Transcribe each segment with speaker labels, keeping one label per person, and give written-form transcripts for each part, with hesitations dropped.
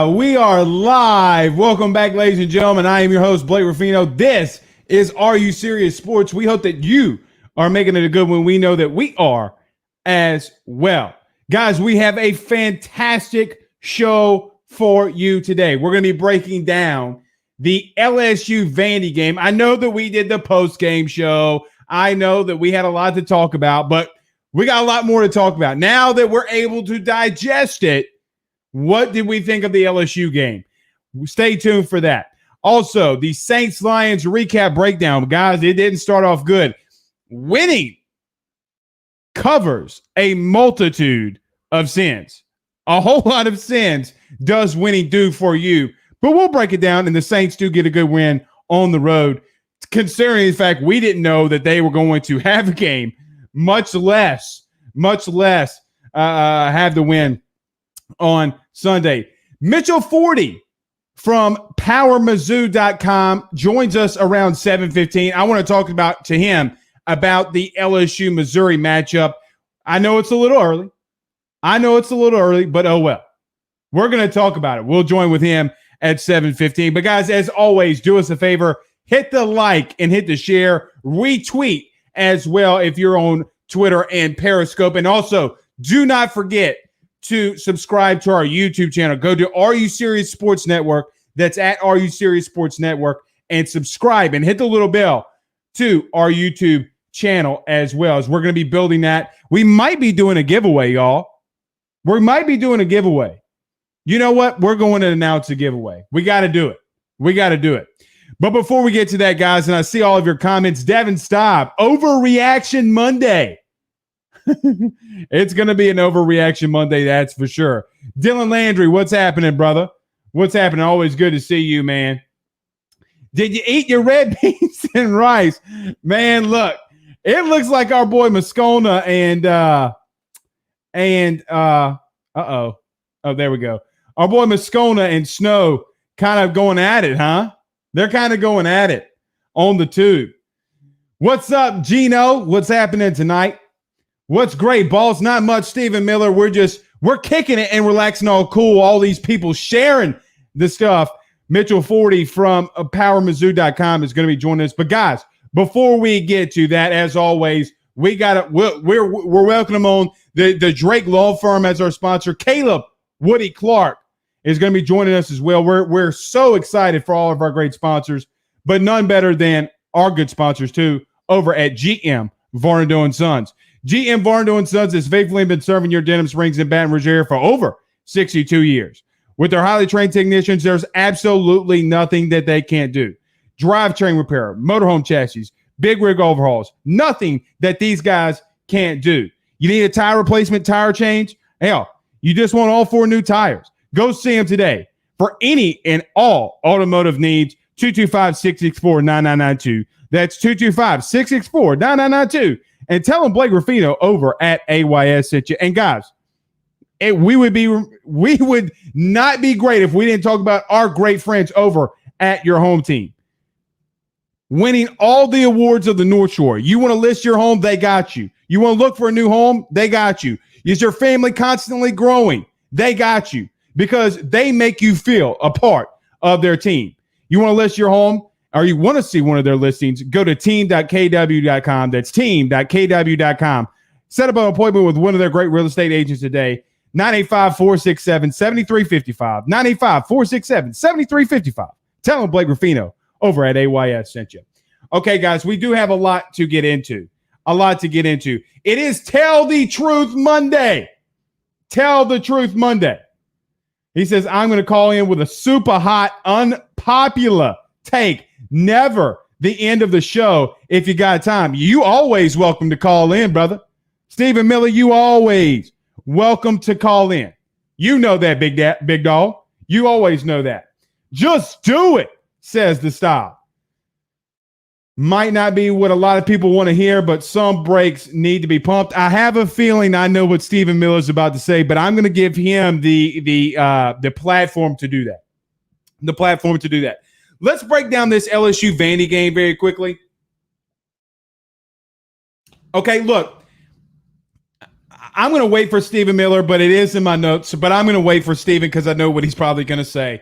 Speaker 1: We are live. Welcome back, ladies and gentlemen. I am your host, Blake Ruffino. This is Are You Serious Sports? We hope that you are making it a good one. We know that we are as well. Guys, we have a fantastic show for you today. We're going to be breaking down the LSU Vandy game. I know that we did the post-game show. I know that we had a lot to talk about, but we got a lot more to talk about. Now that we're able to digest it, what did we think of the LSU game? Stay tuned for that. Also, the Saints-Lions recap breakdown. Guys, it didn't start off good. Winning covers a multitude of sins. A whole lot of sins does winning do for you. But we'll break it down, and the Saints do get a good win on the road, considering the fact we didn't know that they were going to have a game, much less have the win on Sunday. Mitchell Forde from PowerMizzou.com joins us around 7:15. I want to talk to him about the LSU-Missouri matchup. I know it's a little early, but oh well. We're going to talk about it. We'll join with him at 7:15. But guys, as always, do us a favor. Hit the like and hit the share. Retweet as well if you're on Twitter and Periscope. And also, do not forget to subscribe to our YouTube channel. Go to Are You Serious Sports Network. That's at Are You Serious Sports Network. And subscribe and hit the little bell to our YouTube channel as well, as we're going to be building that. We might be doing a giveaway, y'all. We might be doing a giveaway. You know what? We're going to announce a giveaway. We got to do it. But before we get to that, guys, and I see all of your comments, Devin, stop. Overreaction Monday. It's going to be an overreaction Monday, that's for sure. Dylan Landry, what's happening, brother? What's happening? Always good to see you, man. Did you eat your red beans and rice? Man, look, it looks like our boy Moscona oh, there we go. Our boy Moscona and Snow kind of going at it, huh? They're kind of going at it on the tube. What's up, Gino? What's happening tonight? What's great, boss? Not much, Stephen Miller. We're kicking it and relaxing all cool. All these people sharing the stuff. Mitchell Forde from PowerMizzou.com is going to be joining us. But guys, before we get to that, as always, we're welcoming on the Drake Law Firm as our sponsor. Caleb Woody Clark is going to be joining us as well. We're so excited for all of our great sponsors, but none better than our good sponsors too over at GM Varnado & Sons. GM Varnado & Sons has faithfully been serving your Denham Springs and Baton Rouge area for over 62 years. With their highly trained technicians, there's absolutely nothing that they can't do. Drivetrain repair, motorhome chassis, big rig overhauls, nothing that these guys can't do. You need a tire replacement, tire change? Hell, you just want all 4 new tires. Go see them today for any and all automotive needs. 225-664-9992. That's 225-664-9992. And tell them Blake Ruffino over at AYS sent you. And guys, we would not be great if we didn't talk about our great friends over at your home team. Winning all the awards of the North Shore. You want to list your home? They got you. You want to look for a new home? They got you. Is your family constantly growing? They got you, because they make you feel a part of their team. You want to list your home, or you want to see one of their listings, go to team.kw.com. That's team.kw.com. Set up an appointment with one of their great real estate agents today. 985-467-7355. 985-467-7355. Tell them Blake Ruffino over at AYS sent you. Okay, guys, we do have a lot to get into. It is Tell the Truth Monday. Tell the Truth Monday. He says, I'm going to call in with a super hot, unpopular take. Never the end of the show if you got time. You always welcome to call in, brother. Stephen Miller, you always welcome to call in. You know that, big dog. You always know that. Just do it, says the style. Might not be what a lot of people want to hear, but some breaks need to be pumped. I have a feeling I know what Stephen Miller is about to say, but I'm going to give him the platform to do that. Let's break down this LSU Vandy game very quickly. Okay, look, I'm going to wait for Stephen Miller, but it is in my notes. But I'm going to wait for Stephen because I know what he's probably going to say.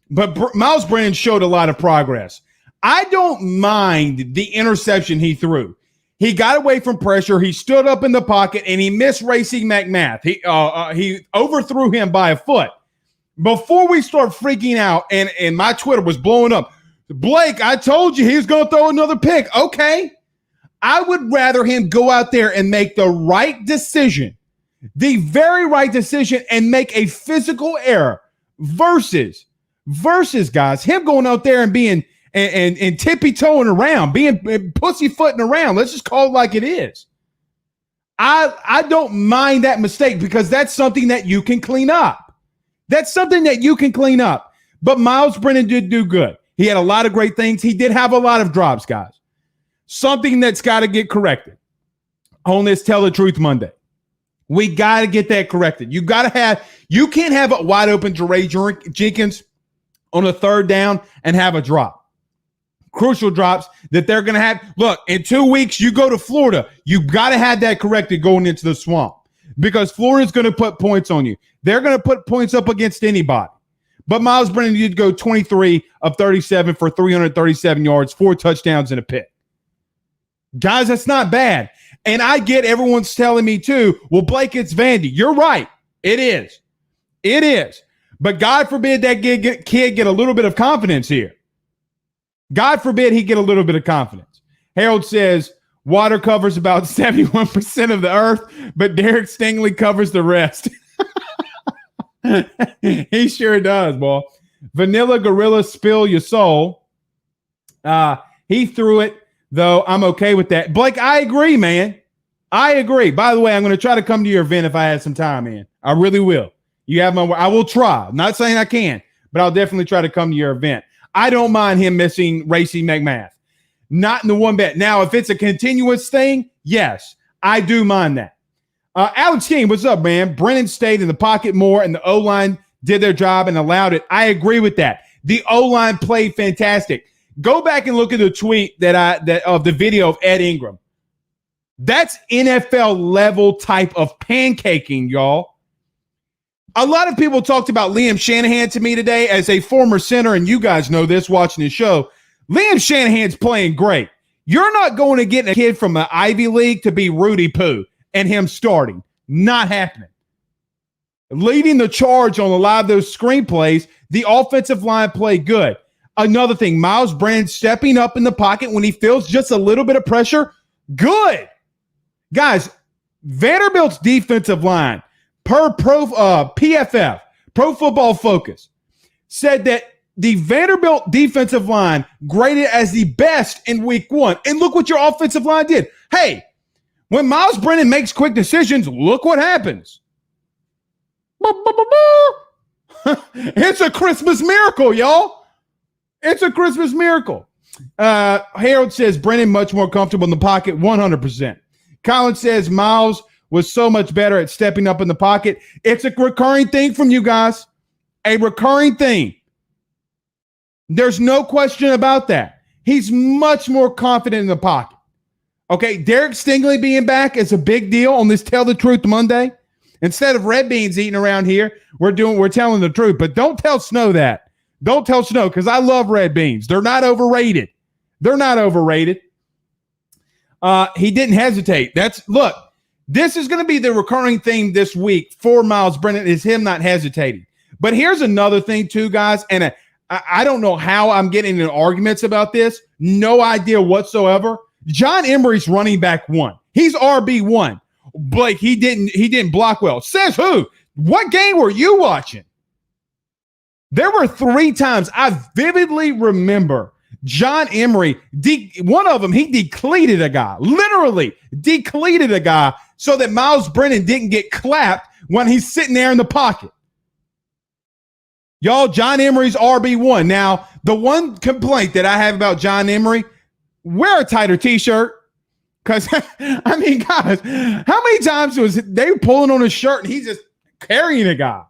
Speaker 1: But Miles Brennan showed a lot of progress. I don't mind the interception he threw. He got away from pressure. He stood up in the pocket, and he missed Racing McMath. He overthrew him by a foot. Before we start freaking out, and my Twitter was blowing up, Blake, I told you he was going to throw another pick. Okay. I would rather him go out there and make the right decision, the very right decision, and make a physical error versus guys, him going out there and being and tippy-toeing around, being pussyfooting around. Let's just call it like it is. I don't mind that mistake because that's something that you can clean up. That's something that you can clean up. But Miles Brennan did do good. He had a lot of great things. He did have a lot of drops, guys. Something that's got to get corrected on this Tell the Truth Monday. We got to get that corrected. You can't have a wide open Jeray Jenkins on a third down and have a drop. Crucial drops that they're going to have. Look, in 2 weeks, you go to Florida. You got to have that corrected going into the swamp because Florida's going to put points on you. They're going to put points up against anybody. But Miles Brennan did go 23 of 37 for 337 yards, 4 touchdowns, and a pick. Guys, that's not bad. And I get everyone's telling me too, well, Blake, it's Vandy. You're right. It is. It is. But God forbid that kid get a little bit of confidence here. God forbid he get a little bit of confidence. Harold says water covers about 71% of the earth, but Derek Stingley covers the rest. He sure does, boy. Vanilla Gorilla Spill Your Soul. He threw it, though. I'm okay with that. Blake, I agree, man. I agree. By the way, I'm going to try to come to your event if I have some time, man. I really will. You have my word. I will try. I'm not saying I can, but I'll definitely try to come to your event. I don't mind him missing Racing McMath. Not in the one bit. Now, if it's a continuous thing, yes, I do mind that. Alex King, what's up, man? Brennan stayed in the pocket more, and the O-line did their job and allowed it. I agree with that. The O-line played fantastic. Go back and look at the tweet that of the video of Ed Ingram. That's NFL level type of pancaking, y'all. A lot of people talked about Liam Shanahan to me today as a former center, and you guys know this watching the show. Liam Shanahan's playing great. You're not going to get a kid from the Ivy League to be Rudy Poo and him starting. Not happening. Leading the charge on a lot of those screenplays, the offensive line played good. Another thing, Miles Brennan stepping up in the pocket when he feels just a little bit of pressure. Good. Guys, Vanderbilt's defensive line, per PFF, Pro Football Focus, said that the Vanderbilt defensive line graded as the best in week 1. And look what your offensive line did. Hey, when Miles Brennan makes quick decisions, look what happens. It's a Christmas miracle, y'all. It's a Christmas miracle. Harold says Brennan much more comfortable in the pocket, 100%. Colin says Miles was so much better at stepping up in the pocket. It's a recurring thing from you guys. A recurring thing. There's no question about that. He's much more confident in the pocket. Okay, Derek Stingley being back is a big deal on this Tell the Truth Monday. Instead of red beans eating around here, we're telling the truth. But don't tell Snow that. Don't tell Snow, because I love red beans. They're not overrated. They're not overrated. He didn't hesitate. Look, this is going to be the recurring theme this week for Miles Brennan is him not hesitating. But here's another thing too, guys, and I don't know how I'm getting in arguments about this. No idea whatsoever. John Emery's running back 1. He's RB1. Blake, he didn't block well. Says who? What game were you watching? There were 3 times I vividly remember John Emery, one of them, he decleated a guy, literally decleated a guy so that Miles Brennan didn't get clapped when he's sitting there in the pocket. Y'all, John Emery's RB1. Now, the one complaint that I have about John Emery, wear a tighter T-shirt. Because, I mean, guys, how many times was they pulling on his shirt and he's just carrying a guy?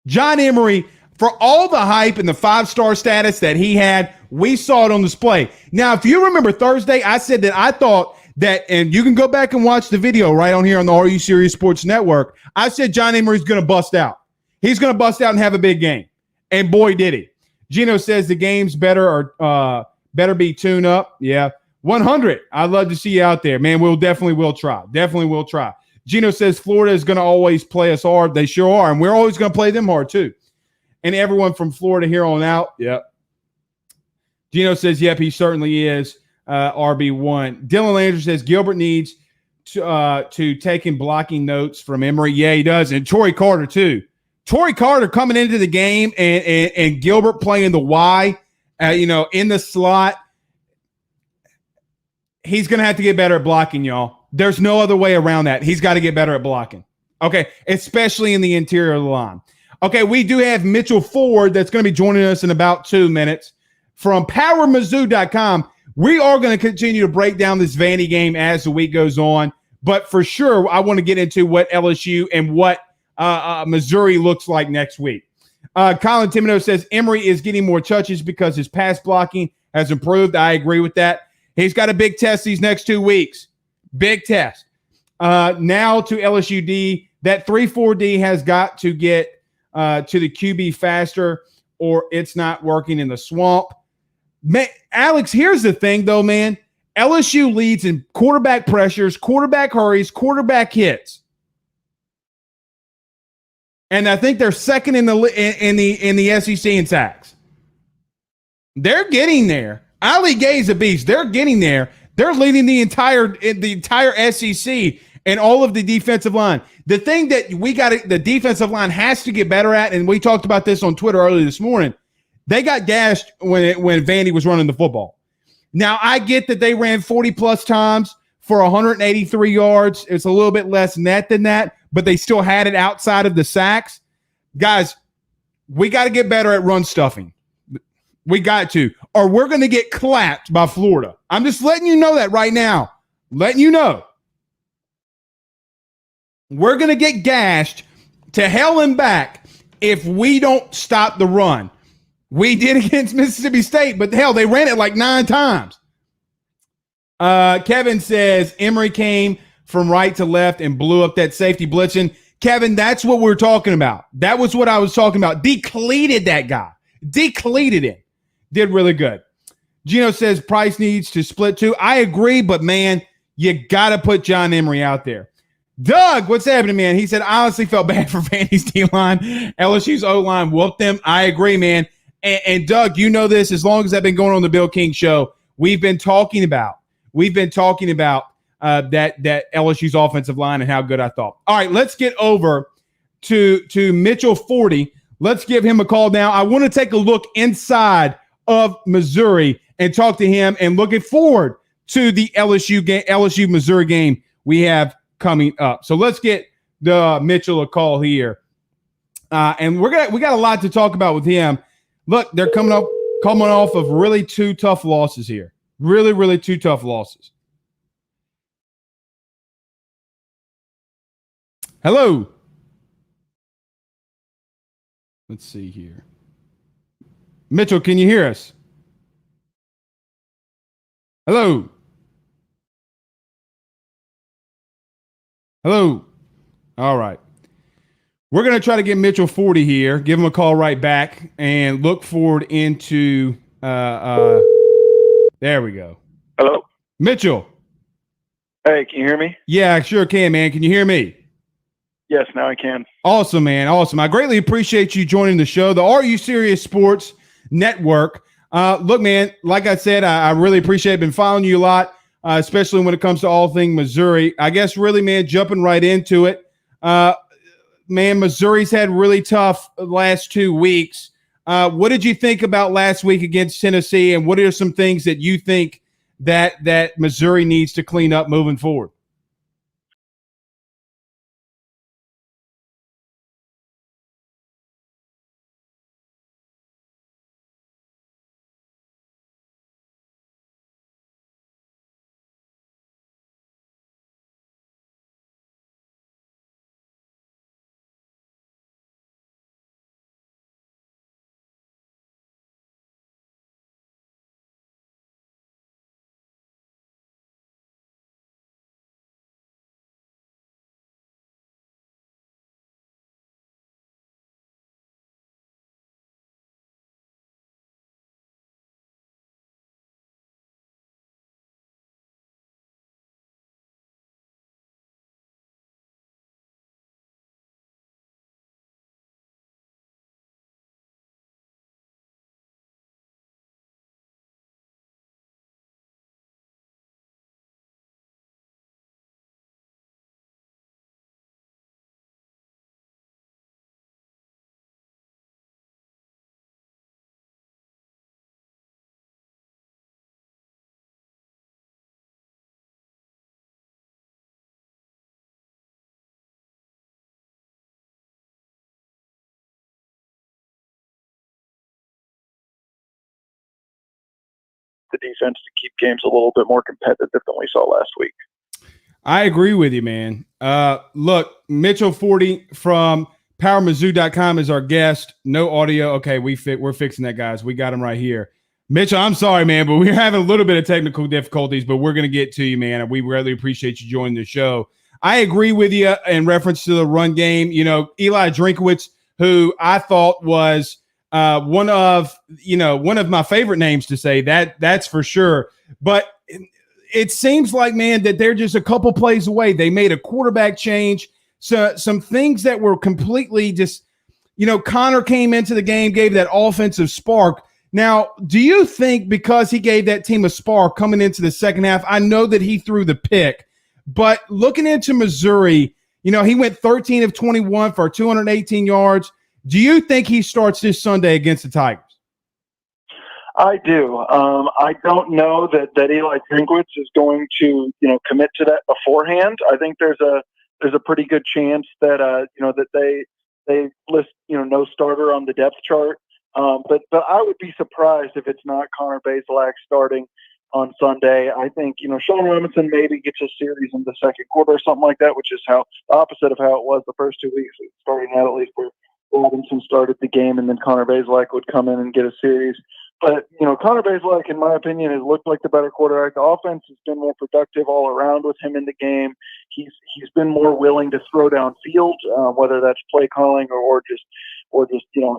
Speaker 1: John Emery, for all the hype and the 5-star status that he had, we saw it on display. Now, if you remember Thursday, I said that I thought that, and you can go back and watch the video right on here on the Are You Serious Sports Network. I said John Emery's going to bust out. He's going to bust out and have a big game. And boy, did he. Gino says the game's better be tune up. Yeah. 100. I'd love to see you out there, man. We'll try. Definitely will try. Gino says Florida is going to always play us hard. They sure are. And we're always going to play them hard too. And everyone from Florida here on out. Yep. Gino says, yep, he certainly is. RB1. Dylan Landry says Gilbert needs to take in blocking notes from Emory. Yeah, he does. And Torrey Carter too. Torrey Carter coming into the game and Gilbert playing the Y, in the slot. He's going to have to get better at blocking, y'all. There's no other way around that. He's got to get better at blocking. Okay, especially in the interior of the line. Okay, we do have Mitchell Forde that's going to be joining us in about 2 minutes from PowerMizzou.com. We are going to continue to break down this Vandy game as the week goes on, but for sure, I want to get into what LSU and what Missouri looks like next week. Colin Thibodeau says Emory is getting more touches because his pass blocking has improved. I agree with that. He's got a big test these next 2 weeks. Big test. Now to LSUD, that 3-4-D has got to get to the QB faster or it's not working in the swamp. Man, Alex, here's the thing, though, man. LSU leads in quarterback pressures, quarterback hurries, quarterback hits. And I think they're second in the SEC in sacks. They're getting there. Ali Gay's a beast. They're getting there. They're leading the entire SEC and all of the defensive line. The thing that the defensive line has to get better at, and we talked about this on Twitter earlier this morning, they got gashed when Vandy was running the football. Now, I get that they ran 40-plus times for 183 yards. It's a little bit less net than that, but they still had it outside of the sacks. Guys, we got to get better at run stuffing. We got to, or we're going to get clapped by Florida. I'm just letting you know that right now. Letting you know. We're going to get gashed to hell and back if we don't stop the run. We did against Mississippi State, but hell, they ran it like 9 times. Kevin says Emory came from right to left and blew up that safety blitzing. Kevin, that's what we're talking about. That was what I was talking about. Decleated that guy. Decleated him. Did really good. Gino says Price needs to split too. I agree, but man, you got to put John Emory out there. Doug, what's happening, man? He said, I honestly felt bad for Vandy's D-line. LSU's O-line whooped them. I agree, man. And Doug, you know this, as long as I've been going on the Bill King show, we've been talking about that LSU's offensive line and how good I thought. All right, let's get over to Mitchell Forde. Let's give him a call now. I want to take a look inside of Missouri and talk to him and looking forward to the LSU Missouri game we have coming up. So let's get the Mitchell a call here. And we got a lot to talk about with him. Look, they're coming off of really 2 tough losses here. Really, really 2 tough losses. Hello. Let's see here. Mitchell, can you hear us? Hello. Hello. All right. We're going to try to get Mitchell Forde here, give him a call right back, and look forward into there we go.
Speaker 2: Hello.
Speaker 1: Mitchell.
Speaker 2: Hey, can you hear me?
Speaker 1: Yeah, I sure can, man. Can you hear me?
Speaker 2: Yes, now I can.
Speaker 1: Awesome, man. Awesome. I greatly appreciate you joining the show. The Are You Serious Sports Network. Look, man, like I said, I really appreciate been following you a lot, especially when it comes to all things Missouri. I guess really, man, jumping right into it. Man, Missouri's had really tough last 2 weeks. What did you think about last week against Tennessee, and what are some things that you think that Missouri needs to clean up moving forward?
Speaker 2: the defense to keep games a little bit more competitive than we saw last week.
Speaker 1: I agree with you, man. Look, Mitchell Forde from PowerMizzou.com is our guest. No audio. Okay, we're fixing that, guys. We got him right here. Mitchell, I'm sorry, man, but we're having a little bit of technical difficulties, but we're going to get to you, man. We really appreciate you joining the show. I agree with you in reference to the run game. You know, Eli Drinkwitz, who I thought was one of my favorite names to say, that's for sure. But it seems like, man, that they're just a couple plays away. They made a quarterback change. So some things that were completely just, Connor came into the game, gave that offensive spark. Now, do you think because he gave that team a spark coming into the second half, I know that he threw the pick, but looking into Missouri, he went 13 of 21 for 218 yards. Do you think he starts this Sunday against the Tigers?
Speaker 2: I do. I don't know that Eli Drinkwitz is going to, commit to that beforehand. I think there's a pretty good chance that that they list no starter on the depth chart. But I would be surprised if it's not Connor Bazelak starting on Sunday. I think Sean Robinson maybe gets a series in the second quarter or something like that, which is how the opposite of how it was the first 2 weeks, starting out at least where Robinson started the game and then Connor Bazelak would come in and get a series. But, Connor Bazelak, in my opinion, has looked like the better quarterback. The offense has been more productive all around with him in the game. He's been more willing to throw downfield, whether that's play calling or just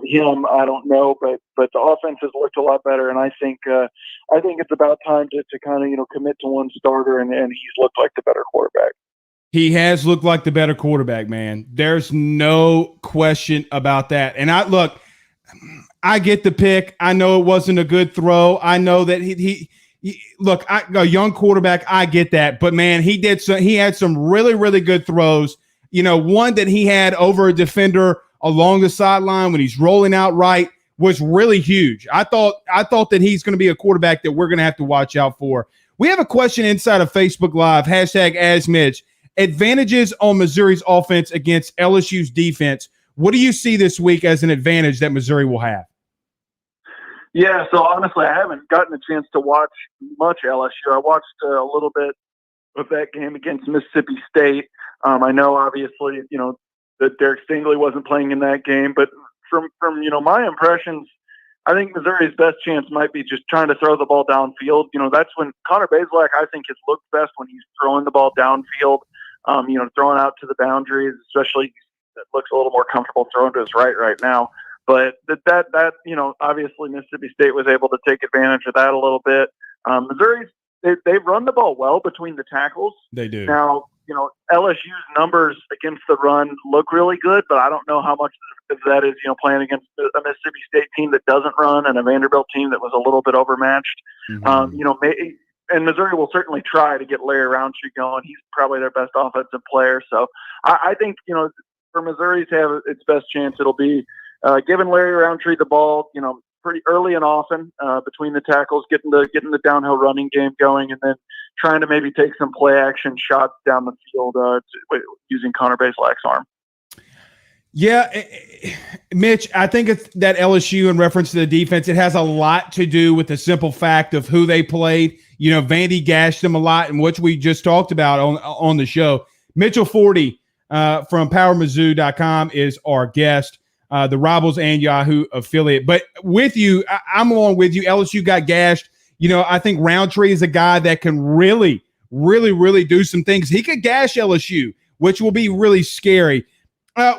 Speaker 2: him. I don't know, but the offense has looked a lot better, and I think it's about time to kind of commit to one starter, and he's looked like the better quarterback.
Speaker 1: He has looked like the better quarterback, man. There's no question about that. And I get the pick. I know it wasn't a good throw. I know that he a young quarterback. I get that, but man, he had some really, really good throws. One that he had over a defender along the sideline when he's rolling out right was really huge. I thought that he's going to be a quarterback that we're going to have to watch out for. We have a question inside of Facebook Live, #AskMitch. Advantages on Missouri's offense against LSU's defense. What do you see this week as an advantage that Missouri will have?
Speaker 2: Yeah, so honestly, I haven't gotten a chance to watch much LSU. I watched a little bit of that game against Mississippi State. I know, obviously, that Derek Stingley wasn't playing in that game, but from my impressions, I think Missouri's best chance might be just trying to throw the ball downfield. That's when Connor Bazelak, I think, has looked best when he's throwing the ball downfield. Throwing out to the boundaries, especially that looks a little more comfortable throwing to his right now. But that obviously Mississippi State was able to take advantage of that a little bit. Missouri, they've run the ball well between the tackles.
Speaker 1: They do.
Speaker 2: Now, LSU's numbers against the run look really good, but I don't know how much of that is, playing against a Mississippi State team that doesn't run and a Vanderbilt team that was a little bit overmatched. Mm-hmm. And Missouri will certainly try to get Larry Roundtree going. He's probably their best offensive player. So I think, for Missouri to have its best chance, it'll be giving Larry Roundtree the ball, pretty early and often between the tackles, getting the downhill running game going, and then trying to maybe take some play action shots down the field using Connor Bazelak's arm.
Speaker 1: Yeah, Mitch, I think it's that LSU in reference to the defense, it has a lot to do with the simple fact of who they played. Vandy gashed them a lot, and which we just talked about on the show. Mitchell Forde from PowerMizzou.com is our guest, the Rivals and Yahoo affiliate. But with you, I'm along with you. LSU got gashed. I think Roundtree is a guy that can really, really, really do some things. He could gash LSU, which will be really scary.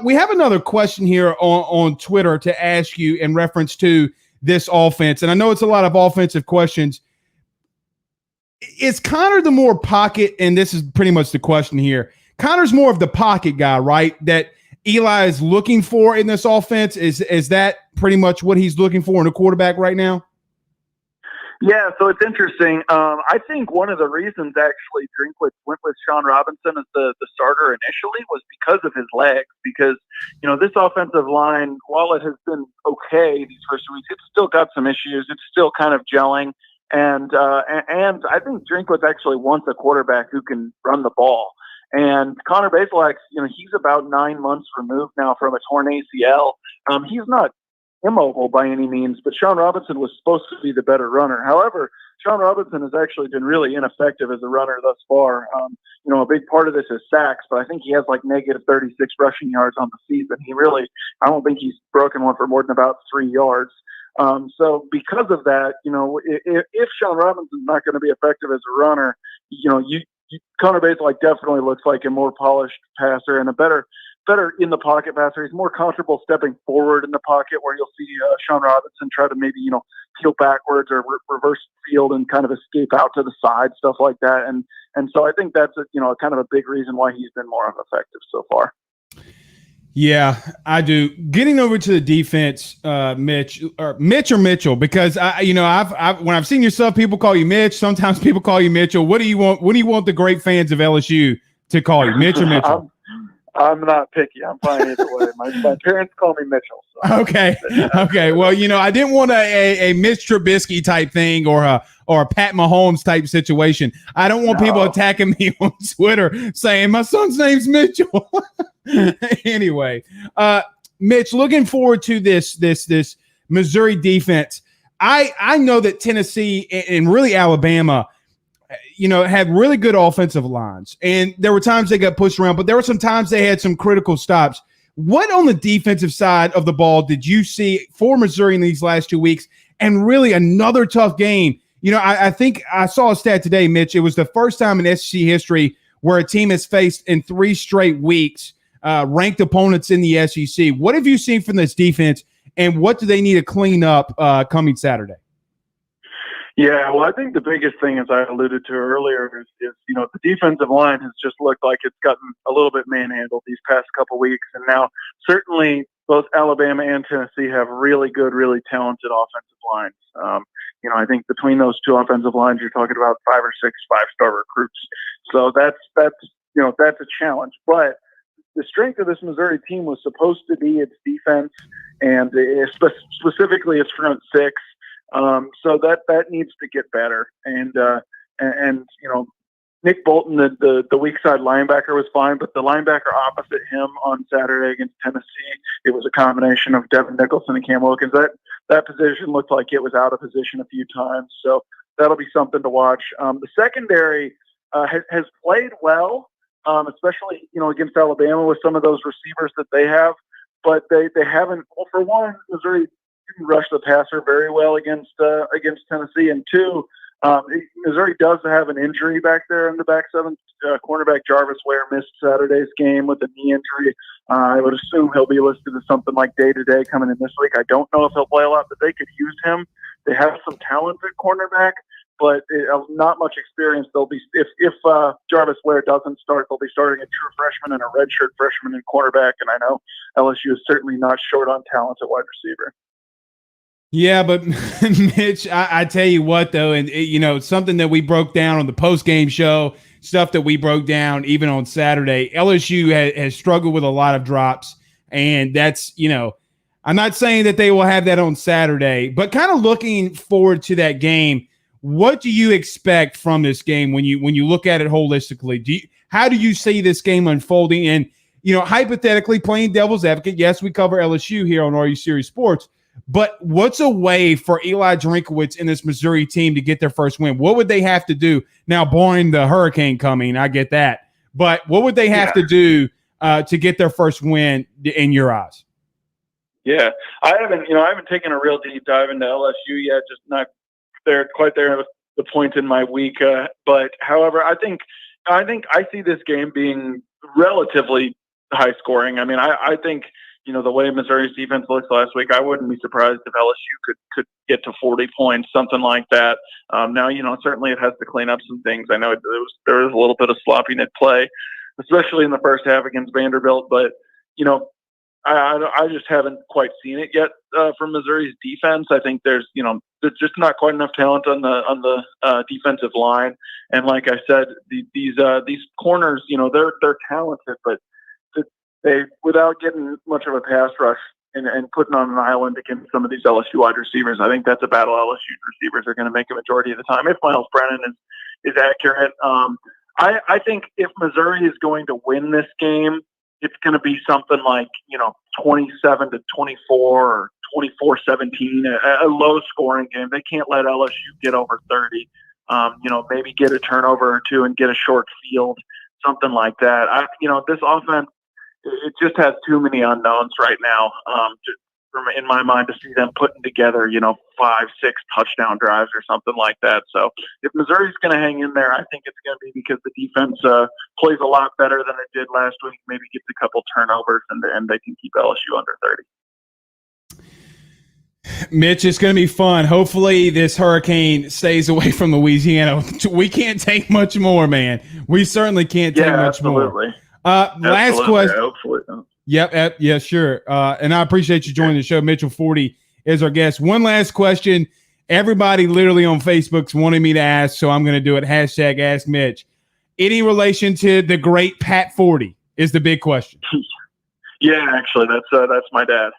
Speaker 1: We have another question here on Twitter to ask you in reference to this offense. And I know it's a lot of offensive questions. Is Connor the more pocket, and this is pretty much the question here, Connor's more of the pocket guy, right, that Eli is looking for in this offense? Is that pretty much what he's looking for in a quarterback right now?
Speaker 2: Yeah, so it's interesting. I think one of the reasons actually Drinkwitz went with Sean Robinson as the starter initially was because of his legs. Because, this offensive line, while it has been okay these first weeks, it's still got some issues. It's still kind of gelling. And I think Drinkwitz actually wants a quarterback who can run the ball. And Connor Bazelak, he's about 9 months removed now from a torn ACL. He's not immobile by any means, but Sean Robinson was supposed to be the better runner. However, Sean Robinson has actually been really ineffective as a runner thus far. A big part of this is sacks, but I think he has like negative 36 rushing yards on the season. I don't think he's broken one for more than about 3 yards. So because of that, if Sean Robinson's not going to be effective as a runner, Connor Bates definitely looks like a more polished passer and a better in the pocket passer. He's more comfortable stepping forward in the pocket, where you'll see Sean Robinson try to maybe peel backwards or reverse field and kind of escape out to the side, stuff like that. And so I think that's kind of a big reason why he's been more effective so far.
Speaker 1: Yeah, I do. Getting over to the defense, Mitch or Mitchell, because I've when I've seen your stuff, people call you Mitch. Sometimes people call you Mitchell. What do you want? What do you want the great fans of LSU to call you, Mitch or Mitchell?
Speaker 2: I'm not picky. I'm fine either way. My parents call me Mitchell. So.
Speaker 1: Okay. Well, I didn't want a Mitch Trubisky type thing or a Pat Mahomes type situation. I don't want people attacking me on Twitter saying my son's name's Mitchell. Anyway, Mitch, looking forward to this Missouri defense. I know that Tennessee and really Alabama, had really good offensive lines, and there were times they got pushed around, but there were some times they had some critical stops. What on the defensive side of the ball did you see for Missouri in these last 2 weeks? And really another tough game. I think I saw a stat today, Mitch. It was the first time in SEC history where a team has faced in 3 straight weeks ranked opponents in the SEC. What have you seen from this defense, and what do they need to clean up coming Saturday?
Speaker 2: Yeah, well, I think the biggest thing, as I alluded to earlier, is the defensive line has just looked like it's gotten a little bit manhandled these past couple weeks. And now certainly both Alabama and Tennessee have really good, really talented offensive lines. I think between those two offensive lines, you're talking about 5 or 6 5-star recruits. So that's a challenge. But the strength of this Missouri team was supposed to be its defense, and specifically its front 6. So that needs to get better. And Nick Bolton, the weak side linebacker, was fine, but the linebacker opposite him on Saturday against Tennessee, it was a combination of Devin Nicholson and Cam Wilkins. That position looked like it was out of position a few times. So that'll be something to watch. The secondary has played well, especially, against Alabama with some of those receivers that they have, but they haven't, well, for one, Missouri didn't rush the passer very well against Tennessee, and 2, Missouri does have an injury back there in the back 7. Cornerback Jarvis Ware missed Saturday's game with a knee injury. I would assume he'll be listed as something like day-to-day coming in this week. I don't know if he'll play a lot, but they could use him. They have some talent at cornerback, but not much experience. They'll be if Jarvis Ware doesn't start, they'll be starting a true freshman and a redshirt freshman in cornerback. And I know LSU is certainly not short on talent at wide receiver.
Speaker 1: Yeah, but Mitch, I tell you what, though, and something that we broke down on the post-game show, stuff that we broke down even on Saturday, LSU has struggled with a lot of drops, and that's, I'm not saying that they will have that on Saturday, but kind of looking forward to that game. What do you expect from this game when you look at it holistically? How do you see this game unfolding? And, hypothetically, playing devil's advocate, yes, we cover LSU here on RU Series Sports, but what's a way for Eli Drinkowitz and this Missouri team to get their first win? What would they have to do? Now, barring the hurricane coming, I get that. But what would they have to do to get their first win in your eyes?
Speaker 2: Yeah, I haven't taken a real deep dive into LSU yet, just not quite there at the point in my week. But however, I think I see this game being relatively high scoring. I mean, I think, the way Missouri's defense looks last week, I wouldn't be surprised if LSU could get to 40 points, something like that. Now, certainly it has to clean up some things. I know there was a little bit of sloppiness play, especially in the first half against Vanderbilt, but, I just haven't quite seen it yet from Missouri's defense. I think there's just not quite enough talent on the defensive line, and like I said, these corners, they're talented, but they, without getting much of a pass rush and putting on an island against some of these LSU wide receivers, I think that's a battle LSU receivers are going to make a majority of the time if Miles Brennan is accurate. I think if Missouri is going to win this game, it's going to be something like 27-24 or 24-17, a low-scoring game. They can't let LSU get over 30. Maybe get a turnover or two and get a short field, something like that. This offense, it just has too many unknowns right now. In my mind, to see them putting together, 5-6 touchdown drives or something like that. So if Missouri's going to hang in there, I think it's going to be because the defense plays a lot better than it did last week. Maybe gets a couple turnovers and they can keep LSU under 30.
Speaker 1: Mitch, it's going to be fun. Hopefully this hurricane stays away from Louisiana. We can't take much more, man. We certainly can't take much more. Last question.
Speaker 2: Hopefully.
Speaker 1: Yep. Yeah, sure. And I appreciate you joining the show. Mitchell Forde is our guest. One last question. Everybody literally on Facebook's wanting me to ask, so I'm going to do it. Hashtag Ask Mitch. Any relation to the great Pat Forde is the big question.
Speaker 2: Yeah, actually, that's my dad.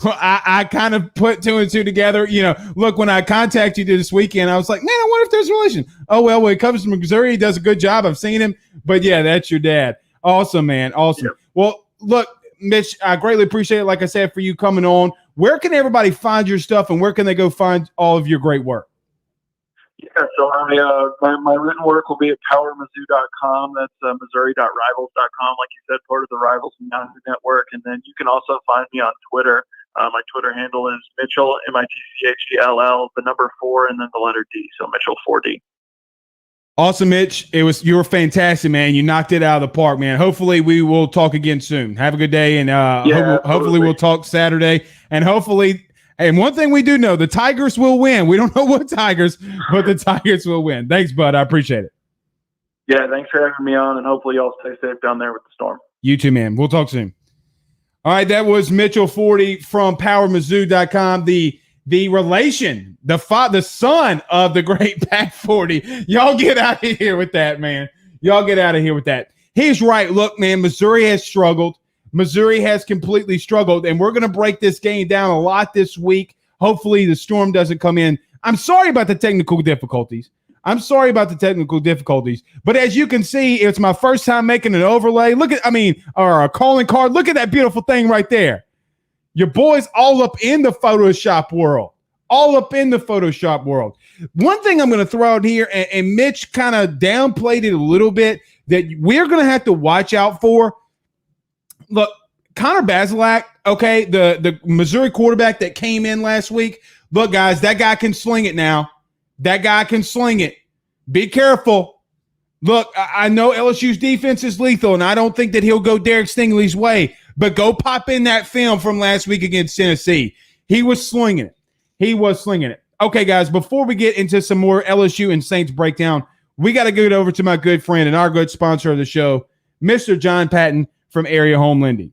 Speaker 1: Well, I kind of put two and two together. Look, when I contacted you this weekend, I was like, man, I wonder if there's a relation. Oh, well, when it comes to Missouri, he does a good job. I've seen him. But, yeah, that's your dad. Awesome, man. Awesome. Yep. Well, look, Mitch, I greatly appreciate it, like I said, for you coming on. Where can everybody find your stuff, and where can they go find all of your great work?
Speaker 2: Yeah, so my written work will be at powermizzou.com. That's missouri.rivals.com. Like you said, part of the Rivals Yahoo Network. And then you can also find me on Twitter. My Twitter handle is Mitchell, Mitchell, the number 4, and then the letter D. So Mitchell 4D.
Speaker 1: Awesome, Mitch. You were fantastic, man. You knocked it out of the park, man. Hopefully we will talk again soon. Have a good day, and hopefully we'll talk Saturday. And hopefully, and one thing we do know, the Tigers will win. We don't know what Tigers, but the Tigers will win. Thanks, bud. I appreciate it.
Speaker 2: Yeah, thanks for having me on, and hopefully y'all stay safe down there with the storm.
Speaker 1: You too, man. We'll talk soon. All right, that was Mitchell Forde from PowerMizzou.com. The relation, the son of the great Pat Forde. Y'all get out of here with that, man. Y'all get out of here with that. He's right. Look, man, Missouri has struggled. Missouri has completely struggled, and we're going to break this game down a lot this week. Hopefully the storm doesn't come in. I'm sorry about the technical difficulties. But as you can see, it's my first time making an overlay. Or a calling card. Look at that beautiful thing right there. Your boy's all up in the Photoshop world. One thing I'm going to throw out here, and Mitch kind of downplayed it a little bit, that we're going to have to watch out for. Look, Connor Bazelak, okay, the Missouri quarterback that came in last week. Look, guys, that guy can sling it now. Be careful. Look, I know LSU's defense is lethal, and I don't think that he'll go Derek Stingley's way. But go pop in that film from last week against Tennessee. He was slinging it. Okay, guys, before we get into some more LSU and Saints breakdown, we got to get over to my good friend and our good sponsor of the show, Mr. John Patton from Area Home Lending.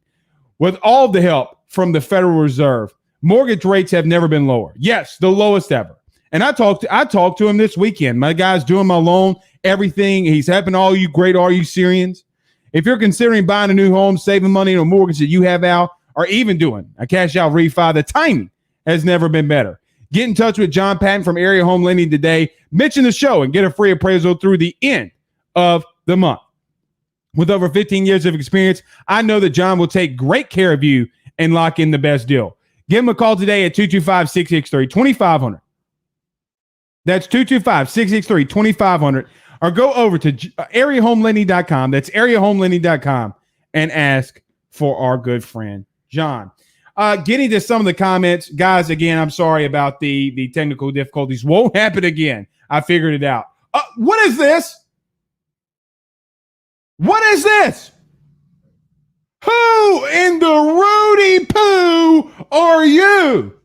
Speaker 1: With all the help from the Federal Reserve, mortgage rates have never been lower. Yes, the lowest ever. And I talked to him this weekend. My guy's doing my loan, everything. He's helping all you great RU Syrians. If you're considering buying a new home, saving money on a mortgage that you have out, or even doing a cash out refi, the timing has never been better. Get in touch with John Patton from Area Home Lending today. Mention the show and get a free appraisal through the end of the month. With over 15 years of experience, I know that John will take great care of you and lock in the best deal. Give him a call today at 225-663-2500. That's 225-663-2500. Or go over to areahomelending.com. That's areahomelending.com and ask for our good friend, John. Getting to some of the comments. Guys, again, I'm sorry about the technical difficulties. Won't happen again. I figured it out. What is this? Who in the Rudy Poo are you?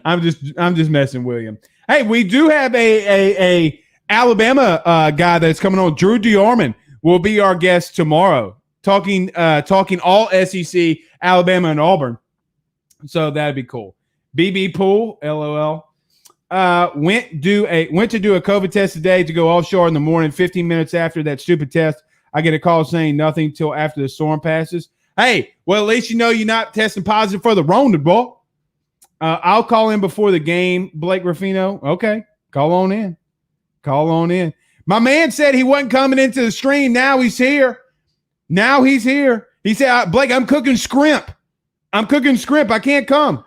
Speaker 1: I'm just messing, William. Hey, we do have a Alabama guy that's coming on. Drew DeArmond will be our guest tomorrow, talking all SEC, Alabama, and Auburn. So that'd be cool. BB Pool, LOL. Went to do a COVID test today to go offshore in the morning. 15 minutes after that stupid test, I get a call saying nothing till after the storm passes. Hey, well, at least you know you're not testing positive for the Rona, boy. I'll call in before the game, Blake Ruffino. Okay, call on in. My man said he wasn't coming into the stream. Now he's here. He said, Blake, I'm cooking scrimp. I can't come.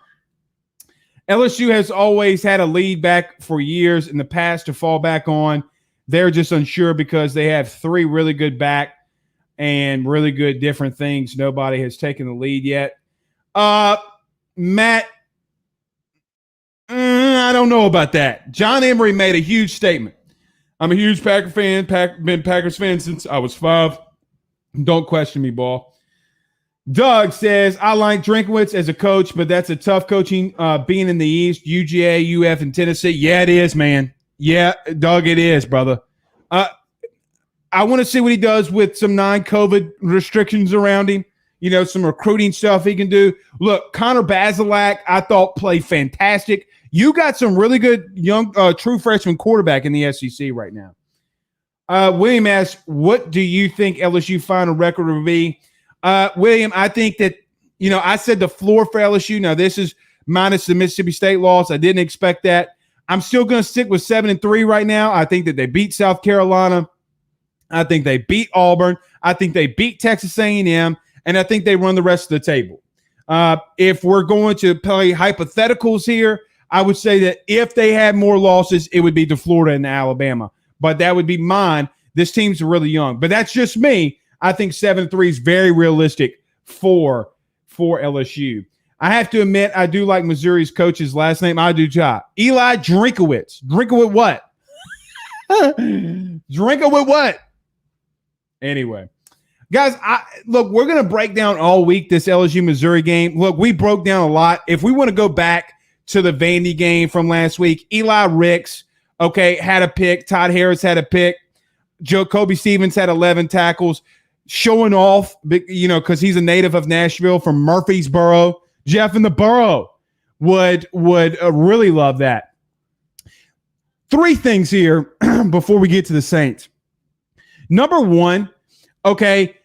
Speaker 1: LSU has always had a lead back for years in the past to fall back on. They're just unsure because they have three really good back and really good different things. Nobody has taken the lead yet. Matt, I don't know about that. John Emery made a huge statement. I'm a huge Packer fan, been Packers fan since I was 5. Don't question me, ball. Doug says, I like Drinkwitz as a coach, but that's a tough coaching being in the East, UGA, UF, and Tennessee. Yeah, it is, man. Yeah, Doug, it is, brother. I want to see what he does with some non-COVID restrictions around him. You know, some recruiting stuff he can do. Look, Connor Bazelak, I thought played fantastic. You got some really good young true freshman quarterback in the SEC right now. William asks, what do you think LSU final record will be? William, I think that, you know, I said the floor for LSU. Now, this is minus the Mississippi State loss. I didn't expect that. I'm still going to stick with 7-3 right now. I think that they beat South Carolina. I think they beat Auburn. I think they beat Texas A&M. And I think they run the rest of the table. If we're going to play hypotheticals here, I would say that if they had more losses, it would be to Florida and Alabama. But that would be mine. This team's really young. But that's just me. I think 7-3 is very realistic for LSU. I have to admit, I do like Missouri's coach's last name. I do too. Eli Drinkowitz. Drinkowitz what? Drinkowitz what? Anyway. Guys, look, we're going to break down all week this LSU-Missouri game. Look, we broke down a lot. If we want to go back to the Vandy game from last week, Eli Ricks, okay, had a pick. Todd Harris had a pick. Kobe Stevens had 11 tackles. Showing off, you know, because he's a native of Nashville from Murfreesboro. Jeff in the borough would really love that. 3 things here before we get to the Saints. Number 1, okay,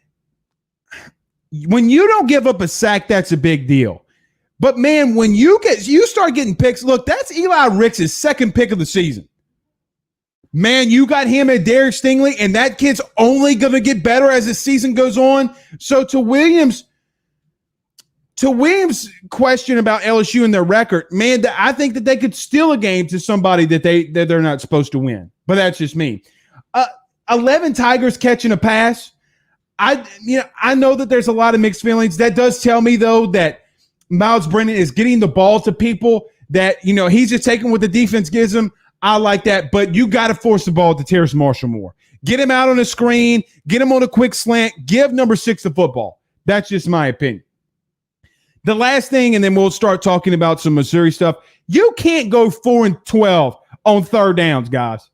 Speaker 1: when you don't give up a sack, that's a big deal. But, man, when you start getting picks, look, that's Eli Ricks' second pick of the season. Man, you got him at Derek Stingley, and that kid's only going to get better as the season goes on. So to Williams' question about LSU and their record, man, I think that they could steal a game to somebody that they're not supposed to win. But that's just me. 11 Tigers catching a pass. I know that there's a lot of mixed feelings. That does tell me, though, that Miles Brennan is getting the ball to people that, you know, he's just taking what the defense gives him. I like that, but you got to force the ball to Terrace Marshall more. Get him out on the screen. Get him on a quick slant. Give number 6 the football. That's just my opinion. The last thing, and then we'll start talking about some Missouri stuff. You can't go 4-12 on third downs, guys.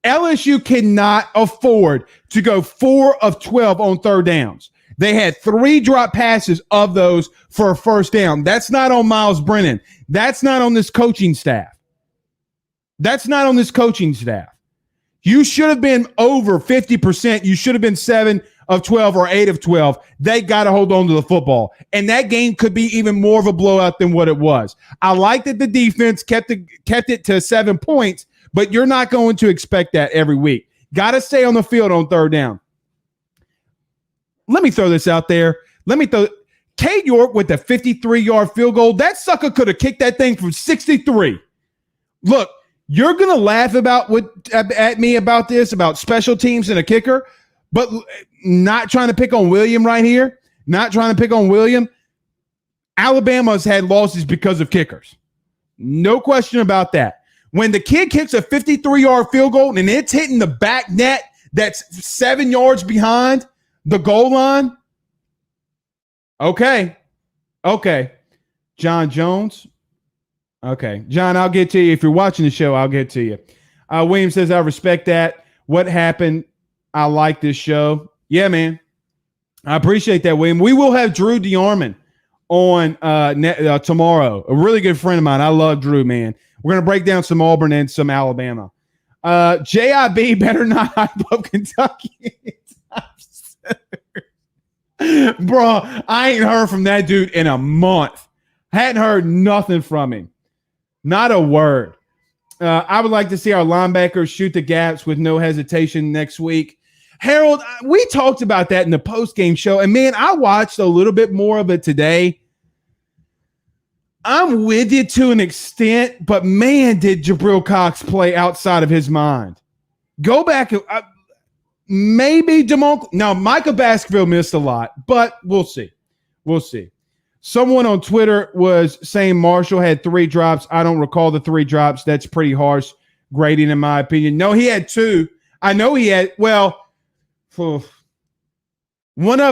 Speaker 1: LSU cannot afford to go 4 of 12 on third downs. They had 3 drop passes of those for a first down. That's not on Miles Brennan. That's not on this coaching staff. You should have been over 50%. You should have been 7 of 12 or 8 of 12. They got to hold on to the football. And that game could be even more of a blowout than what it was. I like that the defense kept it to 7 points, but you're not going to expect that every week. Got to stay on the field on third down. Let me throw this out there. Cade York with the 53-yard field goal. That sucker could have kicked that thing from 63. Look, you're going to laugh at me about this, about special teams and a kicker, but not trying to pick on William right here. Not trying to pick on William. Alabama's had losses because of kickers. No question about that. When the kid kicks a 53-yard field goal and it's hitting the back net that's 7 yards behind the goal line, okay. John Jones. Okay. John, I'll get to you. If you're watching the show, I'll get to you. William says, I respect that. What happened? I like this show. Yeah, man. I appreciate that, William. We will have Drew DeArmond on tomorrow. A really good friend of mine. I love Drew, man. We're going to break down some Auburn and some Alabama. JIB better not hype up Kentucky. Bro, I ain't heard from that dude in a month. Hadn't heard nothing from him. Not a word. I would like to see our linebackers shoot the gaps with no hesitation next week. Harold, we talked about that in the post-game show, and, man, I watched a little bit more of it today. I'm with you to an extent, but man, did Jabril Cox play outside of his mind. Go back. Maybe now Micah Baskerville missed a lot, but we'll see. We'll see. Someone on Twitter was saying Marshall had 3 drops. I don't recall the 3 drops. That's pretty harsh grading in my opinion. No, he had 2. I know he had, one of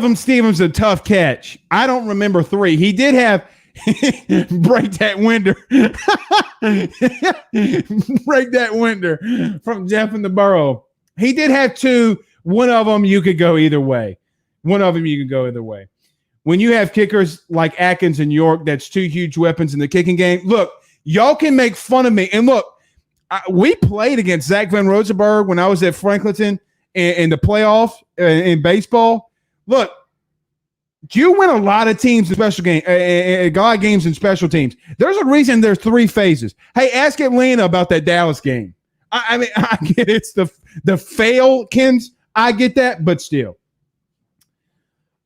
Speaker 1: them, Stevens, a tough catch. I don't remember 3. He did have break that window. Break that window from Jeff in the Burrow. He did have 2. One of them you could go either way. When you have kickers like Atkins and York, that's 2 huge weapons in the kicking game. Look, y'all can make fun of me. And look, we played against Zach Van Rosenberg when I was at Franklinton in the playoff in baseball. Look, you win a lot of teams in special game, a lot of games in special teams. There's a reason there's 3 phases. Hey, ask Atlanta about that Dallas game. I mean, I get it's the fail-kins. I get that, but still.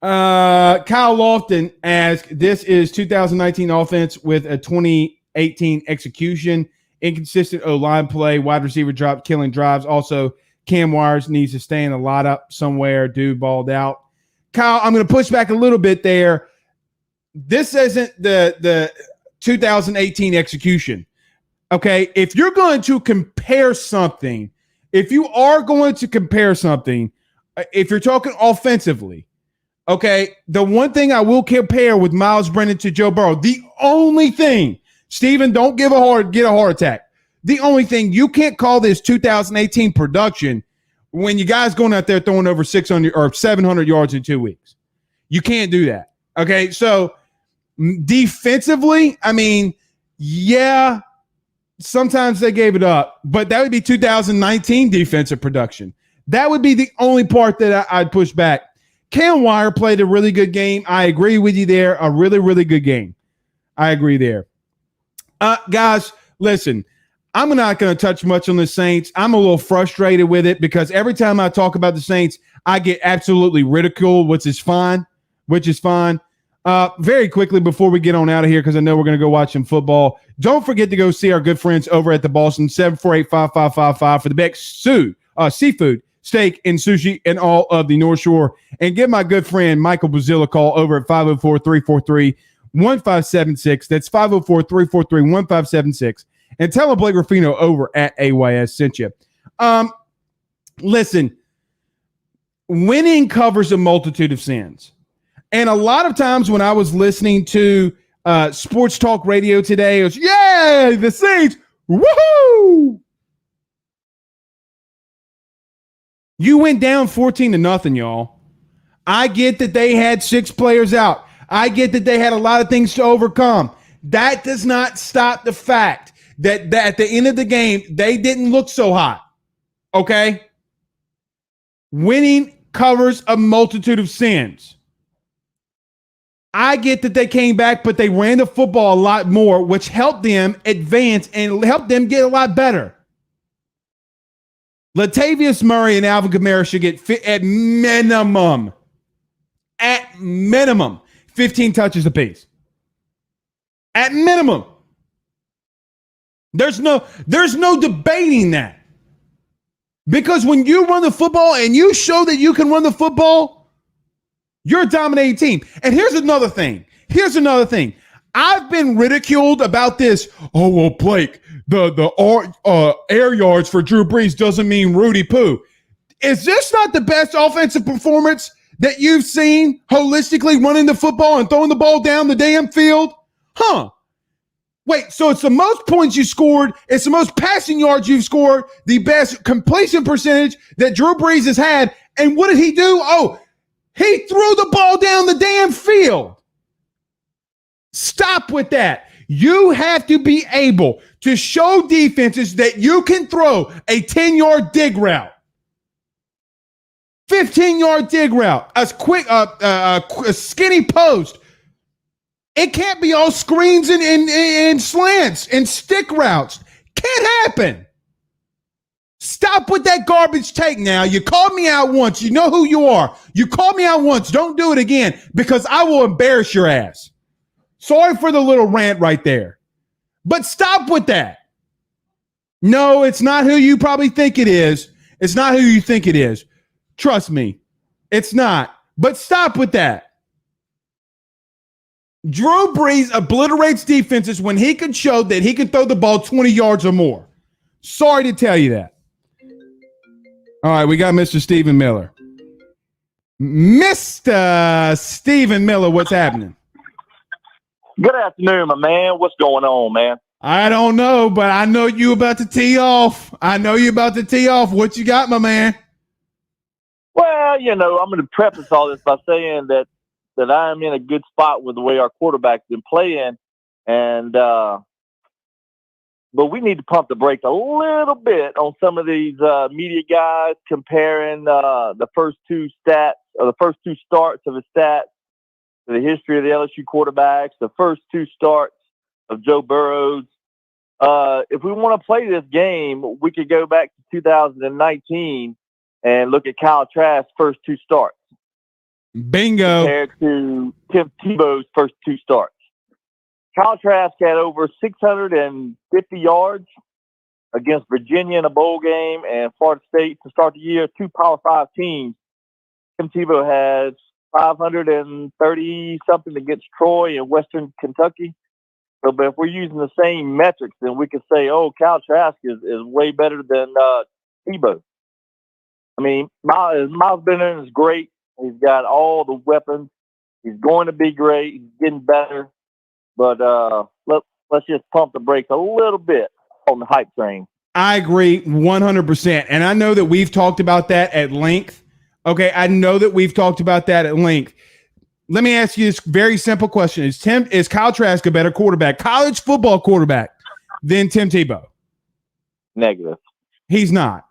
Speaker 1: Kyle Lofton asks, this is 2019 offense with a 2018 execution, inconsistent O-line play, wide receiver drop, killing drives. Also, Cam Wires needs to stay in a lot up somewhere. Dude balled out. Kyle, I'm going to push back a little bit there. This isn't the 2018 execution. Okay, if you're going to compare something, if you're talking offensively, okay, the one thing I will compare with Miles Brennan to Joe Burrow, the only thing, Steven, don't get a heart attack. The only thing, you can't call this 2018 production when you guys going out there throwing over 600 or 700 yards in 2 weeks. You can't do that. Okay, so defensively, I mean, yeah, sometimes they gave it up, but that would be 2019 defensive production. That would be the only part that I'd push back. Cam Wire played a really good game. I agree with you there. A really, really good game. I agree there. Guys, listen, I'm not going to touch much on the Saints. I'm a little frustrated with it because every time I talk about the Saints, I get absolutely ridiculed, which is fine. Very quickly before we get on out of here, because I know we're going to go watch some football, don't forget to go see our good friends over at the Boston 748-5555 for the best seafood, steak, and sushi in all of the North Shore. And give my good friend Michael Brazil a call over at 504-343-1576. That's 504-343-1576. And tell him Blake Ruffino over at AYS sent you. Listen, winning covers a multitude of sins. And a lot of times when I was listening to sports talk radio today, it was, yay, the Saints, woohoo! You went down 14-0, y'all. I get that they had 6 players out. I get that they had a lot of things to overcome. That does not stop the fact that at the end of the game, they didn't look so hot. Okay? Winning covers a multitude of sins. I get that they came back, but they ran the football a lot more, which helped them advance and helped them get a lot better. Latavius Murray and Alvin Kamara should get at minimum 15 touches apiece. At minimum. There's no debating that. Because when you run the football and you show that you can run the football, you're a dominating team. And here's another thing. I've been ridiculed about this. Oh, well, Blake, the air yards for Drew Brees doesn't mean Rudy Poo. Is this not the best offensive performance that you've seen holistically running the football and throwing the ball down the damn field? Huh. Wait, so it's the most points you scored, it's the most passing yards you've scored, the best completion percentage that Drew Brees has had, and what did he do? Oh, he threw the ball down the damn field. Stop with that. You have to be able to show defenses that you can throw a 10-yard dig route, 15-yard dig route, a skinny post. It can't be all screens and slants and stick routes. Can't happen. Stop with that garbage take now. You called me out once. You know who you are. You called me out once. Don't do it again because I will embarrass your ass. Sorry for the little rant right there. But stop with that. No, it's not who you probably think it is. It's not who you think it is. Trust me, it's not. But stop with that. Drew Brees obliterates defenses when he could show that he could throw the ball 20 yards or more. Sorry to tell you that. All right, we got Mr. Stephen Miller. Mr. Stephen Miller, what's happening?
Speaker 3: Good afternoon, my man. What's going on, man?
Speaker 1: I don't know, but I know you about to tee off. What you got, my man?
Speaker 3: Well, I'm going to preface all this by saying that I'm in a good spot with the way our quarterback's been playing, and but we need to pump the brakes a little bit on some of these media guys comparing the first two starts of his stats to the history of the LSU quarterbacks, the first two starts of Joe Burrow's. If we want to play this game, we could go back to 2019 and look at Kyle Trask's first two starts.
Speaker 1: Bingo.
Speaker 3: Compared to Tim Tebow's first two starts. Kyle Trask had over 650 yards against Virginia in a bowl game and Florida State to start the year, two Power 5 teams. Tim Tebow has 530-something against Troy and Western Kentucky. So, but if we're using the same metrics, then we could say, Kyle Trask is way better than Tebow. I mean, Miles Bennett is great. He's got all the weapons. He's going to be great. He's getting better. But let's just pump the brakes a little bit on the hype train.
Speaker 1: I agree 100%. And I know that we've talked about that at length. Okay, I know that we've talked about that at length. Let me ask you this very simple question. Is Kyle Trask a better quarterback, college football quarterback, than Tim Tebow?
Speaker 3: Negative.
Speaker 1: He's not.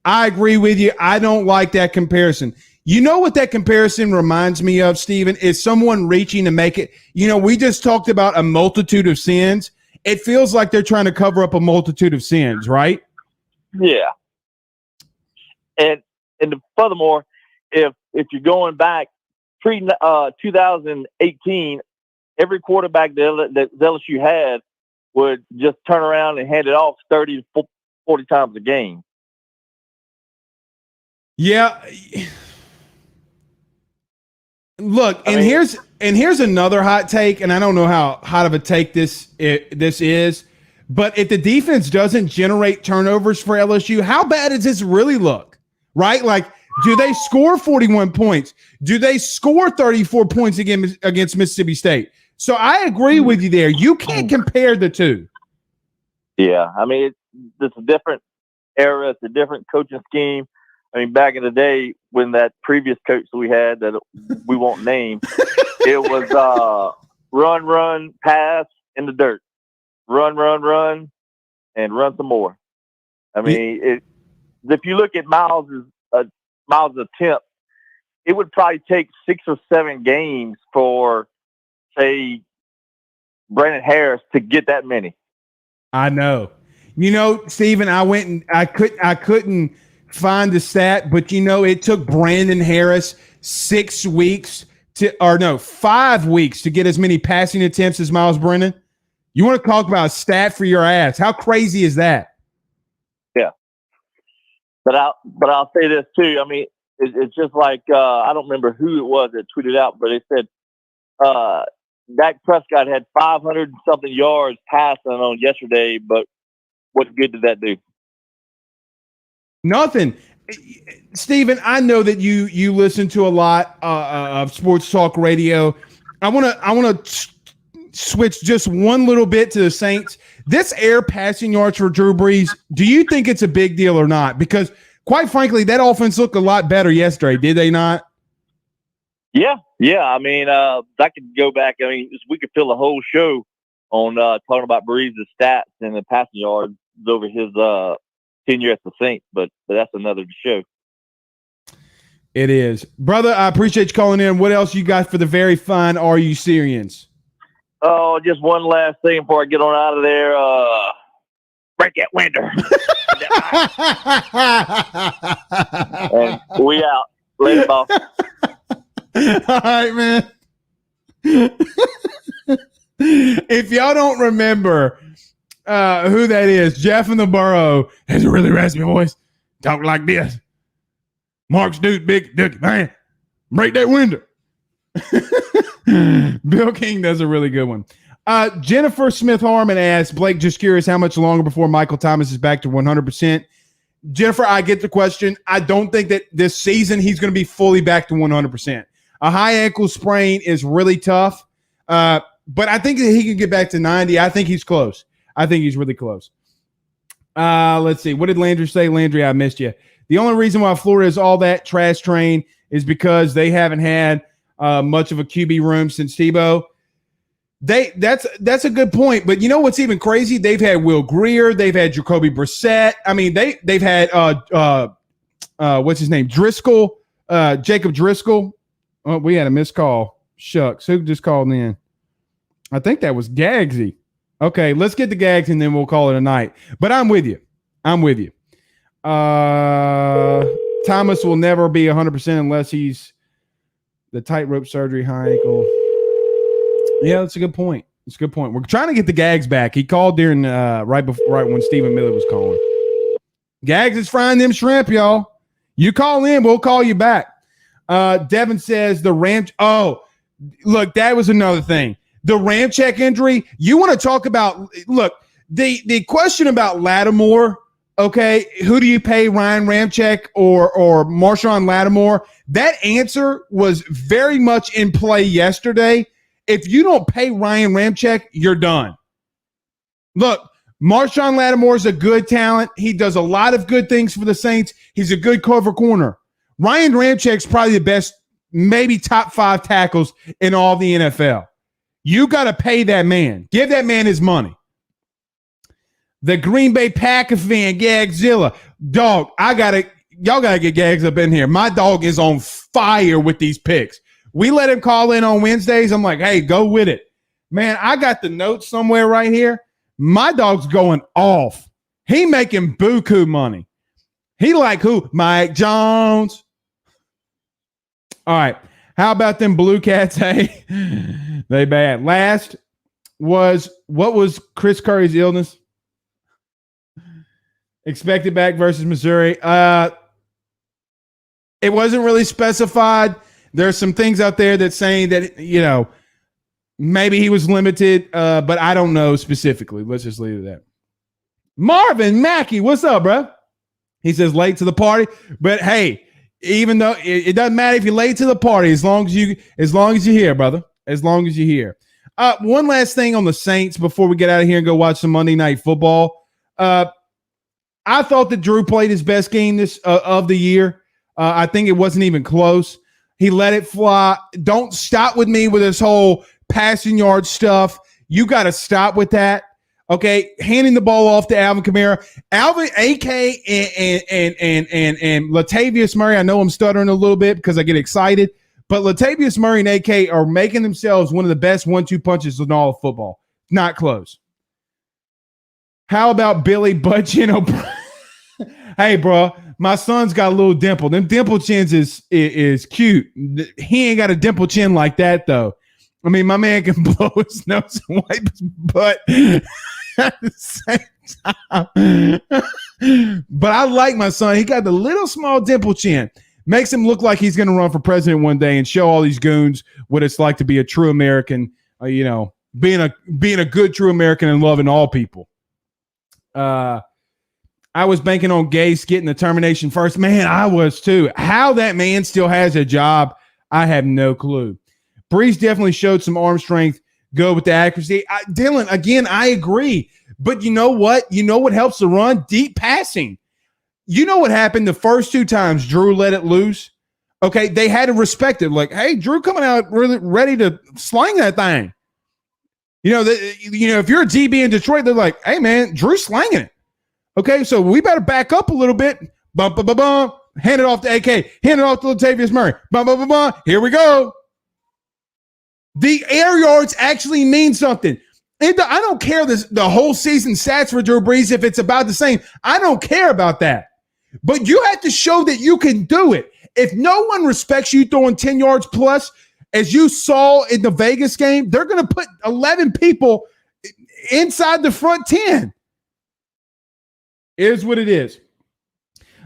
Speaker 1: I agree with you. I don't like that comparison. You know what that comparison reminds me of, Stephen, is someone reaching to make it. We just talked about a multitude of sins. It feels like they're trying to cover up a multitude of sins, right?
Speaker 3: Yeah. And furthermore, if you're going back pre-2018, every quarterback that LSU had would just turn around and hand it off 30 to 40 times a game.
Speaker 1: Yeah. Look, here's another hot take, and I don't know how hot of a take this is, but if the defense doesn't generate turnovers for LSU, how bad does this really look? Right? Like, do they score 41 points? Do they score 34 points against Mississippi State? So I agree with you there. You can't compare the two.
Speaker 3: Yeah, I mean, it's a different era. It's a different coaching scheme. I mean, back in the day when that previous coach we had that we won't name, it was run, pass in the dirt. Run, and run some more. I mean, if you look at Miles' attempt, it would probably take 6 or 7 games for, say, Brandon Harris to get that many.
Speaker 1: I know. Stephen, I went and I couldn't find the stat, but it took Brandon Harris 5 weeks to get as many passing attempts as Miles Brennan. You want to talk about a stat for your ass? How crazy is that?
Speaker 3: Yeah, but I'll say this too. I mean, it's just like I don't remember who it was that tweeted out, but it said Dak Prescott had 500 and something yards passing on yesterday, but what good did that do?
Speaker 1: Nothing. Stephen, I know that you listen to a lot of sports talk radio. I want to switch just one little bit to the Saints. This air passing yards for Drew Brees, do you think it's a big deal or not? Because quite frankly, that offense looked a lot better yesterday, did they not?
Speaker 3: Yeah. I mean, I could go back. I mean, we could fill a whole show on talking about Brees' stats and the passing yards over his tenure at the Saints, but that's another show.
Speaker 1: It is. Brother, I appreciate you calling in. What else you got for the very fine Are You Syrians?
Speaker 3: Oh, just one last thing before I get on out of there. Break that window. And we out. Later, boss.
Speaker 1: All right, man. If y'all don't remember who that is, Jeff in the Burrow has a really raspy voice. Talk like this. Mark's dude, big dick, man. Break that window. Bill King does a really good one. Jennifer Smith Harmon asks, Blake, just curious how much longer before Michael Thomas is back to 100%. Jennifer, I get the question. I don't think that this season he's going to be fully back to 100%. A high ankle sprain is really tough, but I think that he can get back to 90. I think he's close. I think he's really close. Let's see. What did Landry say? Landry, I missed you. The only reason why Florida is all that trash train is because they haven't had much of a QB room since Tebow. That's a good point, but you know what's even crazy? They've had Will Grier, they've had Jacoby Brissett. I mean, they've had what's his name? Driscoll, Jacob Driscoll. Oh, we had a missed call. Shucks, who just called in? I think that was Gagsy. Okay, let's get the Gags and then we'll call it a night. But I'm with you. Thomas will never be 100% unless he's the tightrope surgery, high ankle. Yeah, that's a good point. We're trying to get the Gags back. He called during right when Stephen Miller was calling. Gags is frying them shrimp, y'all. You call in, we'll call you back. Devin says the Ram. Oh, look, that was another thing. The Ramczyk injury. You want to talk about? Look, the question about Lattimore. Okay, who do you pay, Ryan Ramczyk or Marshawn Lattimore? That answer was very much in play yesterday. If you don't pay Ryan Ramczyk, you're done. Look, Marshawn Lattimore is a good talent. He does a lot of good things for the Saints. He's a good cover corner. Ryan Ramczyk's probably the best, maybe top 5 tackles in all the NFL. You got to pay that man. Give that man his money. The Green Bay Packers fan, Gagzilla. Dog, y'all got to get Gags up in here. My dog is on fire with these picks. We let him call in on Wednesdays. I'm like, hey, go with it. Man, I got the notes somewhere right here. My dog's going off. He making buku money. He like who? Mike Jones. All right. How about them Blue Cats? Hey, they bad. Last what was Chris Curry's illness? Expected back versus Missouri. It wasn't really specified. There's some things out there that saying that, maybe he was limited, but I don't know specifically. Let's just leave it at that. Marvin Mackey, what's up, bro? He says late to the party, but hey, even though it doesn't matter if you're late to the party, as long as you're here, brother, as long as you're here. One last thing on the Saints before we get out of here and go watch some Monday Night Football. I thought that Drew played his best game of the year. I think it wasn't even close. He let it fly. Don't stop with me with this whole passing yard stuff. You got to stop with that. Okay, handing the ball off to Alvin Kamara, Alvin, AK, and Latavius Murray. I know I'm stuttering a little bit because I get excited, but Latavius Murray and AK are making themselves one of the best 1-2 punches in all of football. Not close. How about Billy Butchin? Hey, bro, my son's got a little dimple. Them dimple chins is cute. He ain't got a dimple chin like that, though. I mean, my man can blow his nose and wipe his butt at the same time. But I like my son. He got the little small dimple chin. Makes him look like he's going to run for president one day and show all these goons what it's like to be a true American, being a good true American and loving all people. I was banking on Gase getting the termination first. Man, I was too. How that man still has a job, I have no clue. Breeze definitely showed some arm strength. Go with the accuracy. Dylan, again, I agree. But you know what? You know what helps the run? Deep passing. You know what happened the first 2 times Drew let it loose? Okay, they had to respect it. Like, hey, Drew coming out really ready to sling that thing. If you're a DB in Detroit, they're like, hey, man, Drew's slinging it. Okay, so we better back up a little bit. Bump, bump, bump, bump. Hand it off to AK. Hand it off to Latavius Murray. Bump, bump, bump, bump. Here we go. The air yards actually mean something. I don't care the whole season stats for Drew Brees if it's about the same. I don't care about that. But you have to show that you can do it. If no one respects you throwing 10 yards plus, as you saw in the Vegas game, they're going to put 11 people inside the front 10. It is what it is.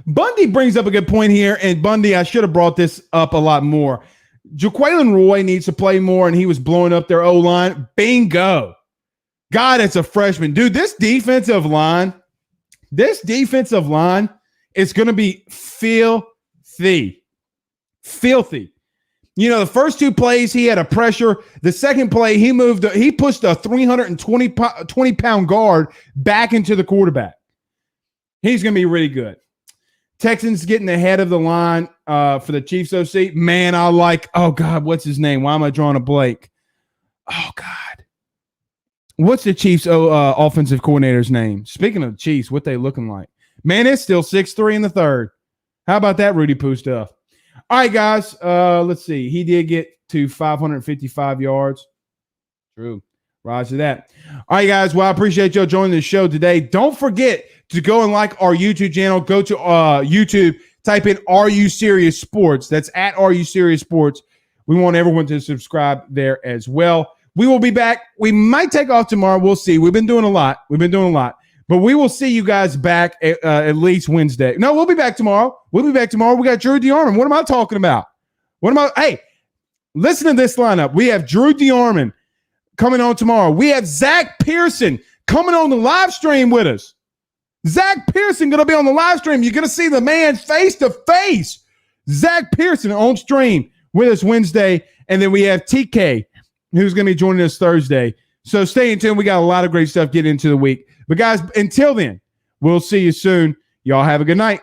Speaker 1: Bundy brings up a good point here, and Bundy, I should have brought this up a lot more. Jaquelin Roy needs to play more, and he was blowing up their O-line. Bingo. God, it's a freshman. Dude, this defensive line is going to be filthy. Filthy. You know, the first 2 plays, he had a pressure. The second play, he pushed a 320-pound guard back into the quarterback. He's going to be really good. Texans getting ahead of the line for the Chiefs OC. Man, I like, oh, God, what's his name? Why am I drawing a blank? Oh, God. What's the Chiefs offensive coordinator's name? Speaking of the Chiefs, what they looking like? Man, it's still 6-3 in the third. How about that Rudy Poo stuff? All right, guys, let's see. He did get to 555 yards. True. Roger that. All right, guys. Well, I appreciate y'all joining the show today. Don't forget to go and like our YouTube channel. Go to YouTube, type in Are You Serious Sports. That's at Are You Serious Sports. We want everyone to subscribe there as well. We will be back. We might take off tomorrow. We'll see. We've been doing a lot. But we will see you guys back at least Wednesday. No, we'll be back tomorrow. We got Drew DeArmond. What am I talking about? Hey, listen to this lineup. We have Drew DeArmond coming on tomorrow. We have Zach Pearson coming on the live stream with us. Zach Pearson going to be on the live stream. You're going to see the man face to face. Zach Pearson on stream with us Wednesday. And then we have TK, who's going to be joining us Thursday. So stay in tune. We got a lot of great stuff getting into the week. But guys, until then, we'll see you soon. Y'all have a good night.